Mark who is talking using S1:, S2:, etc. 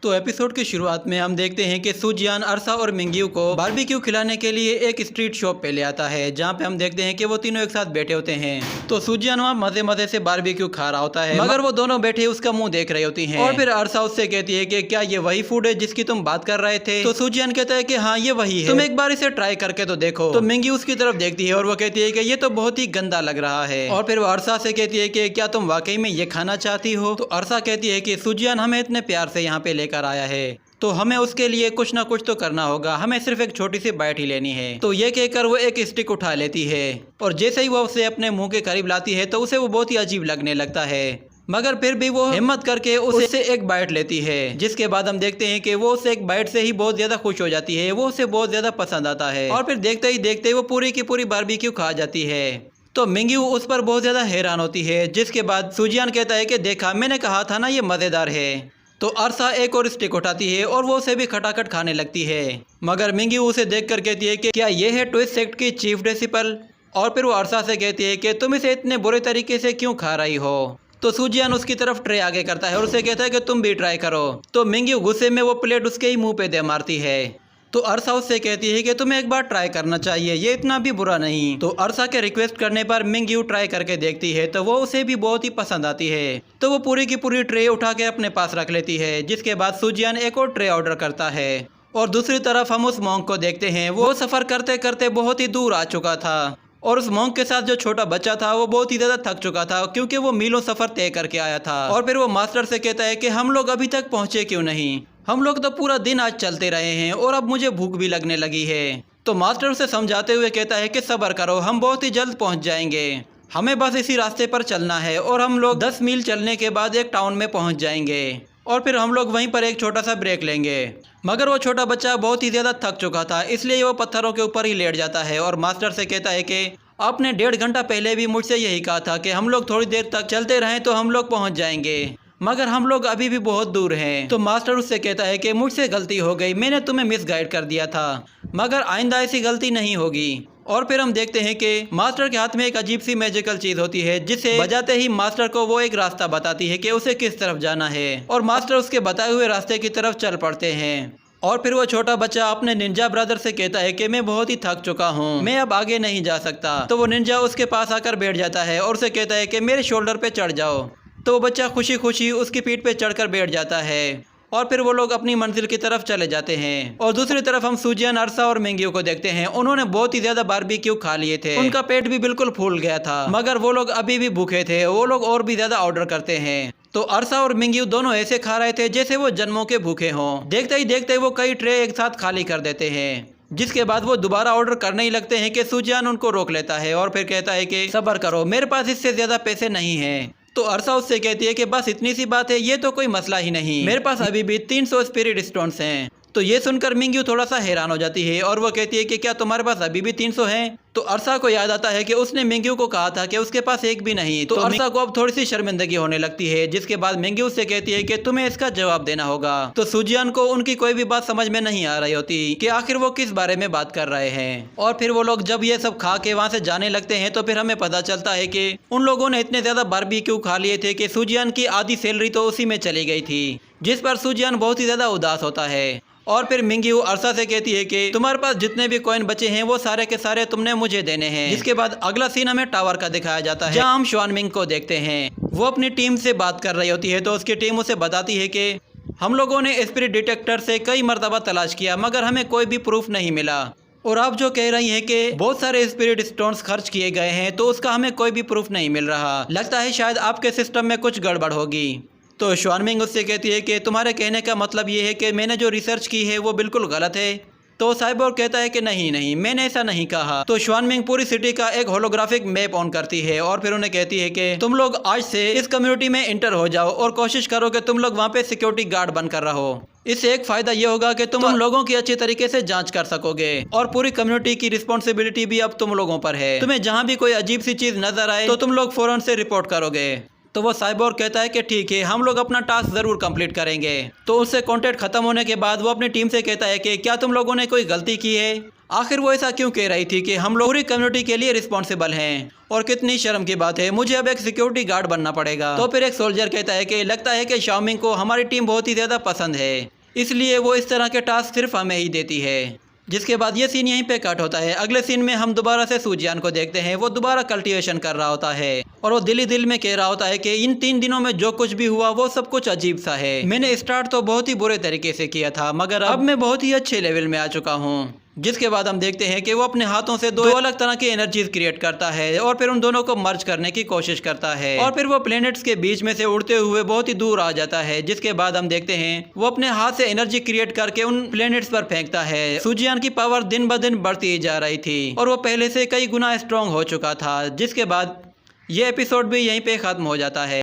S1: तो एपिसोड की शुरुआत में हम देखते हैं कि सुजियान अरसा और मिंगियू को बारबेक्यू खिलाने के लिए एक स्ट्रीट शॉप पे ले आता है, जहाँ पे हम देखते हैं कि वो तीनों एक साथ बैठे होते हैं। तो सुजियान वहाँ मजे मजे से बारबेक्यू खा रहा होता है, मगर वो दोनों बैठे उसका मुंह देख रहे होती हैं। और फिर अरसा उससे कहती है कि क्या ये वही फूड है जिसकी तुम बात कर रहे थे? तो सुजियान कहता है कि हाँ ये वही है, तुम एक बार इसे ट्राई करके तो देखो। तो मिंगियू उसकी तरफ देखती है और वो कहती है कि ये तो बहुत ही गंदा लग रहा है। और फिर वो अरसा से कहती है कि क्या तुम वाकई में ये खाना चाहती हो? तो अरसा कहती है कि सुजियान हमें इतने प्यार से यहाँ पे लेकर आया है, तो हमें उसके लिए कुछ ना कुछ तो करना होगा, हमें सिर्फ एक छोटी सी बाइट ही लेनी है। तो ये कहकर वो एक स्टिक उठा लेती है और जैसे ही वो उसे अपने मुंह के करीब लाती है तो उसे वो बहुत ही अजीब लगने लगता है, मगर फिर भी वो हिम्मत करके उससे एक बाइट लेती है। जिसके बाद हम देखते हैं कि वो उसे एक बाइट से ही बहुत ज्यादा खुश हो जाती है, वो उसे बहुत ज्यादा पसंद आता है और फिर देखते ही देखते वो पूरी की पूरी बारबेक्यू खा जाती है। तो मिंगियू उस पर बहुत ज्यादा हैरान होती है। जिसके बाद सुजियान कहता है कि देखा, मैंने कहा था ना ये मजेदार है। तो अरसा एक और स्टिक उठाती है और वो उसे भी खटाखट खाने लगती है, मगर मिंगियू उसे देखकर कहती है कि क्या ये है ट्विस्ट सेक्ट की चीफ डिसिपल? और फिर वो अरसा से कहती है कि तुम इसे इतने बुरे तरीके से क्यों खा रही हो? तो सुजियान उसकी तरफ ट्रे आगे करता है और उसे कहता है कि तुम भी ट्राई करो। तो मिंगियू गुस्से में वो प्लेट उसके ही मुंह पे दे मारती है। तो अरसा उससे कहती है कि तुम्हें एक बार ट्राई करना चाहिए, ये इतना भी बुरा नहीं। तो अरसा के रिक्वेस्ट करने पर मिंगियू ट्राई करके देखती है तो वो उसे भी बहुत ही पसंद आती है। तो वो पूरी की पूरी ट्रे उठा के अपने पास रख लेती है। जिसके बाद सुजियान एक और ट्रे ऑर्डर करता है और दूसरी तरफ हम उस मॉन्क को देखते हैं। वो सफर करते करते बहुत ही दूर आ चुका था और उस मॉन्क के साथ जो छोटा बच्चा था वो बहुत ही ज्यादा थक चुका था, क्योंकि वो मीलों सफर तय करके आया था। और फिर वो मास्टर से कहता है कि हम लोग अभी तक पहुंचे क्यों नहीं? हम लोग तो पूरा दिन आज चलते रहे हैं और अब मुझे भूख भी लगने लगी है। तो मास्टर उसे समझाते हुए कहता है कि सब्र करो, हम बहुत ही जल्द पहुंच जाएंगे, हमें बस इसी रास्ते पर चलना है और हम लोग 10 मील चलने के बाद एक टाउन में पहुंच जाएंगे और फिर हम लोग वहीं पर एक छोटा सा ब्रेक लेंगे। मगर वो छोटा बच्चा बहुत ही ज़्यादा थक चुका था, इसलिए वो पत्थरों के ऊपर ही लेट जाता है और मास्टर से कहता है कि आपने 1.5 घंटा पहले भी मुझसे यही कहा था कि हम लोग थोड़ी देर तक चलते रहें तो हम लोग पहुंच जाएंगे, मगर हम लोग अभी भी बहुत दूर हैं। तो मास्टर उससे कहता है कि मुझसे गलती हो गई, मैंने तुम्हें मिसगाइड कर दिया था, मगर आइंदा ऐसी गलती नहीं होगी। और फिर हम देखते हैं कि मास्टर के हाथ में एक अजीब सी मैजिकल चीज होती है, जिसे बजाते ही मास्टर को वो एक रास्ता बताती है कि उसे किस तरफ जाना है और मास्टर उसके बताए हुए रास्ते की तरफ चल पड़ते हैं। और फिर वो छोटा बच्चा अपने निंजा ब्रदर से कहता है कि मैं बहुत ही थक चुका हूँ, मैं अब आगे नहीं जा सकता। तो वो निंजा उसके पास आकर बैठ जाता है और उसे कहता है कि मेरे शोल्डर पे चढ़ जाओ। तो वो बच्चा खुशी खुशी उसकी पीठ पे चढ़कर बैठ जाता है और फिर वो लोग अपनी मंजिल की तरफ चले जाते हैं। और दूसरी तरफ हम सुजियान, अरसा और मिंगियू को देखते हैं। उन्होंने बहुत ही ज्यादा बारबेक्यू खा लिए थे, उनका पेट भी बिल्कुल फूल गया था, मगर वो लोग अभी भी भूखे थे, वो लोग और भी ज्यादा ऑर्डर करते हैं। तो अरसा और मिंगियू दोनों ऐसे खा रहे थे जैसे वो जन्मों के भूखे हों। देखते ही देखते वो कई ट्रे एक साथ खाली कर देते हैं। जिसके बाद वो दोबारा ऑर्डर करने ही लगते हैं कि सुजियान उनको रोक लेता है और फिर कहता है कि सब्र करो, मेरे पास इससे ज्यादा पैसे नहीं हैं। तो अरसा उससे कहती है कि बस इतनी सी बात है, ये तो कोई मसला ही नहीं, मेरे पास अभी भी 300 स्पिरिट स्टोन्स हैं। तो ये सुनकर मिंगियू थोड़ा सा हैरान हो जाती है और वो कहती है कि क्या तुम्हारे पास अभी भी 300 हैं? तो अरसा को याद आता है कि उसने मिंगियू को कहा था कि उसके पास एक भी नहीं। तो अरसा को अब थोड़ी सी शर्मिंदगी होने लगती है। जिसके बाद मिंगियू से कहती है कि तुम्हें इसका जवाब देना होगा। तो सुजियान को उनकी कोई भी बात समझ में नहीं आ रही होती कि आखिर वो किस बारे में बात कर रहे हैं। और फिर वो लोग जब ये सब खा के वहाँ से जाने लगते हैं तो फिर हमें पता चलता है कि उन लोगों ने इतने ज्यादा बारबेक्यू खा लिए थे कि सुजियान की आधी सैलरी तो उसी में चली गई थी, जिस पर सुजियान बहुत ही ज्यादा उदास होता है। और फिर मिंगियू अरसा से कहती है कि तुम्हारे पास जितने भी कॉइन बचे हैं वो सारे के सारे तुमने मुझे देने हैं। जिसके बाद अगला सीन हमें टावर का दिखाया जाता है, जहाँ हम श्वानमिंग को देखते हैं। वो अपनी टीम से बात कर रही होती है तो उसकी टीम उसे बताती है कि हम लोगों ने स्पिरिट डिटेक्टर से कई मरतबा तलाश किया, मगर हमें कोई भी प्रूफ नहीं मिला। और आप जो कह रही हैं कि बहुत सारे स्पिरिट स्टोन्स खर्च किए गए हैं, तो उसका हमें कोई भी प्रूफ नहीं मिल रहा। लगता है शायद आपके सिस्टम में कुछ गड़बड़ होगी। तो श्वानमिंग उससे कहती है कि तुम्हारे कहने का मतलब ये है कि मैंने जो रिसर्च की है वो बिल्कुल गलत है? तो साइबोर्ग कहता है कि नहीं नहीं, मैंने ऐसा नहीं कहा। तो श्वानमिंग पूरी सिटी का एक होलोग्राफिक मैप ऑन करती है और फिर उन्हें कहती है कि तुम लोग आज से इस कम्युनिटी में इंटर हो जाओ और कोशिश करो कि तुम लोग वहाँ पे सिक्योरिटी गार्ड बनकर रहो। इससे एक फायदा ये होगा कि तुम लोगों की अच्छी तरीके से जांच कर सकोगे और पूरी कम्युनिटी की रिस्पॉन्सिबिलिटी भी अब तुम लोगों पर है। तुम्हें जहाँ भी कोई अजीब सी चीज नजर आए तो तुम लोग फौरन से रिपोर्ट करोगे। तो वो साइबोर्ग कहता है कि ठीक है, हम लोग अपना टास्क जरूर कंप्लीट करेंगे। तो उससे कॉन्टेक्ट खत्म होने के बाद वो अपनी टीम से कहता है कि क्या तुम लोगों ने कोई गलती की है? आखिर वो ऐसा क्यों कह रही थी कि हम लोग पूरी कम्युनिटी के लिए रिस्पॉन्सिबल हैं? और कितनी शर्म की बात है, मुझे अब एक सिक्योरिटी गार्ड बनना पड़ेगा। तो फिर एक सोल्जर कहता है कि लगता है कि शाओमिंग को हमारी टीम बहुत ही ज्यादा पसंद है, इसलिए वो इस तरह के टास्क सिर्फ हमें ही देती है। जिसके बाद ये सीन यहीं पे कट होता है। अगले सीन में हम दोबारा से सूजियान को देखते हैं। वो दोबारा कल्टीवेशन कर रहा होता है और वो दिल ही दिल में कह रहा होता है कि इन 3 दिनों में जो कुछ भी हुआ वो सब कुछ अजीब सा है। मैंने स्टार्ट तो बहुत ही बुरे तरीके से किया था, मगर अब मैं बहुत ही अच्छे लेवल में आ चुका हूँ। जिसके बाद हम देखते हैं कि वो अपने हाथों से दो अलग तरह की एनर्जीज क्रिएट करता है और फिर उन दोनों को मर्ज करने की कोशिश करता है और फिर वो प्लैनेट्स के बीच में से उड़ते हुए बहुत ही दूर आ जाता है। जिसके बाद हम देखते हैं वो अपने हाथ से एनर्जी क्रिएट करके उन प्लैनेट्स पर फेंकता है। सूजियान की पावर दिन ब दिन बढ़ती ही जा रही थी और वो पहले से कई गुना स्ट्रॉन्ग हो चुका था। जिसके बाद ये एपिसोड भी यहीं पे खत्म हो जाता है।